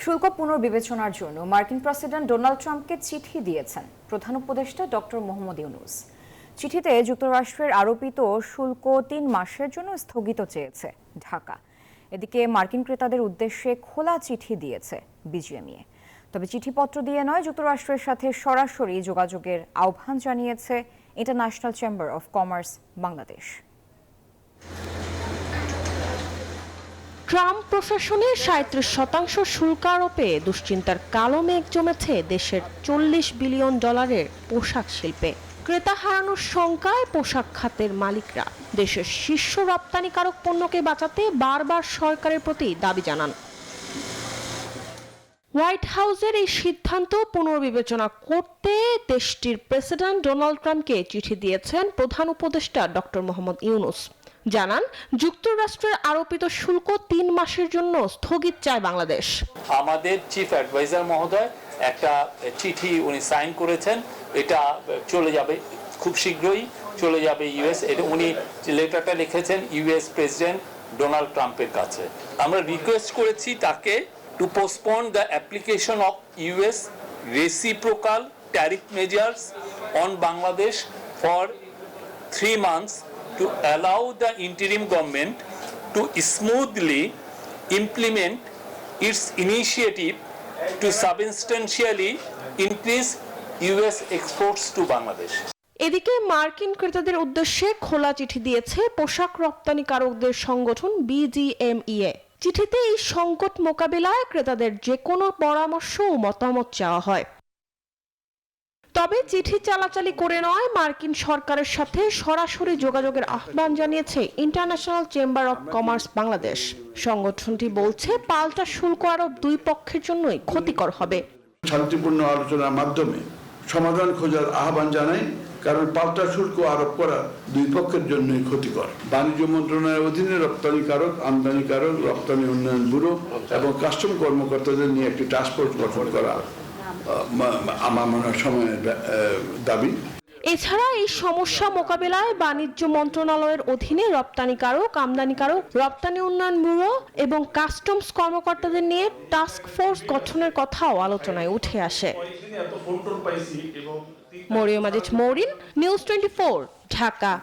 শুল্ক পুনর্বিবেচনার জন্য মার্কিন প্রেসিডেন্ট ডোনাল্ড ট্রাম্পকে চিঠি দিয়েছেন প্রধান উপদেষ্টা ডক্টর মোহাম্মদ ইউনূস। চিঠিতে যুক্তরাষ্ট্রের আরোপিত শুল্ক ৩ মাসের জন্য স্থগিত চেয়েছে ঢাকা। এদিকে মার্কিন ক্রেতাদের উদ্দেশ্যে খোলা চিঠি দিয়েছে বিজিএমইএ। তবে চিঠিপত্র দিয়ে নয়, যুক্তরাষ্ট্রের সাথে সরাসরি যোগাযোগের আহ্বান জানিয়েছে international chamber of commerce Bangladesh. Trump প্রশাসনের ৩৭% শুল্ক আরোপে দুশ্চিন্তার কালো মেঘ জমেছে দেশের $৪০ বিলিয়ন পোশাক শিল্পে। ক্রেতা হারানোর শঙ্কায় পোশাক খাতের মালিকরা দেশের শীর্ষ রপ্তানিকারক পণ্যকে বাঁচাতে বারবার সরকারের প্রতি দাবি জানান। হোয়াইট হাউসের এই সিদ্ধান্ত পুনর্বিবেচনা করতে দেশটির প্রেসিডেন্ট ডোনাল্ড ট্রাম্পকে চিঠি দিয়েছেন প্রধান উপদেষ্টা ডক্টর মোহাম্মদ ইউনূস। জানান, যুক্তরাষ্ট্রের আরোপিত শুল্ক ৩ মাসের জন্য স্থগিত চায় বাংলাদেশ। আমাদের চিফ অ্যাডভাইজার মহোদয় একটা চিঠি উনি সাইন করেছেন, এটা চলে যাবে খুব শীঘ্রই চলে যাবে ইউএস। এটা উনি লেটারটা লিখেছেন ইউএস প্রেসিডেন্ট ডোনাল্ড ট্রাম্পের কাছে। আমরা রিকোয়েস্ট করেছি তাকে to postpone the application of US reciprocal tariff measures on Bangladesh for 3 months to allow the interim government to smoothly implement its initiative to substantially increase US exports to Bangladesh. এদিকে মার্কিন ক্রেতাদের উদ্দেশ্যে খোলা চিঠি দিয়েছে পোশাক রপ্তানিকারকদের সংগঠন বিজিএমইএ। চিঠিতে এই সংকট মোকাবিলায় ক্রেতাদের যে কোনো পরামর্শ ও মতামত চাওয়া হয়। তবে চিঠি চালাচালি করে নয়, মার্কিন সরকারের সাথে সরাসরি যোগাযোগের আহ্বান জানিয়েছে international chamber of commerce Bangladesh. সংগঠনটি বলছে, পাল্টা শুল্ক আরোপ দুই পক্ষের জন্যই ক্ষতিকর হবে। শান্তিপূর্ণ আলোচনার মাধ্যমে সমাধান খোঁজার আহ্বান জানাই, কারণ পাল্টা শুল্ক আরোপ করা দুই পক্ষের জন্যই ক্ষতিকর। বাণিজ্য মন্ত্রণালয়ের অধীনে রপ্তানিকারক, আমদানিকারক, রপ্তানি উন্নয়ন ব্যুরো এবং কাস্টম কর্মকর্তাদের নিয়ে একটি টাস্কফোর্স গঠন করা আমার মনে হয় সময়ের দাবি। এছাড়া এই সমস্যা মোকাবেলায় বাণিজ্য মন্ত্রণালয়ের অধীনে রপ্তানিকারক, আমদানিকারক, রপ্তানি উন্নয়ন ব্যুরো এবং কাস্টমস কর্মকর্তাদের নিয়ে টাস্ক ফোর্স গঠনের কথাও আলোচনায় উঠে আসে। মরিয়ম আজিজ মৌরিন, নিউজ 24, ঢাকা।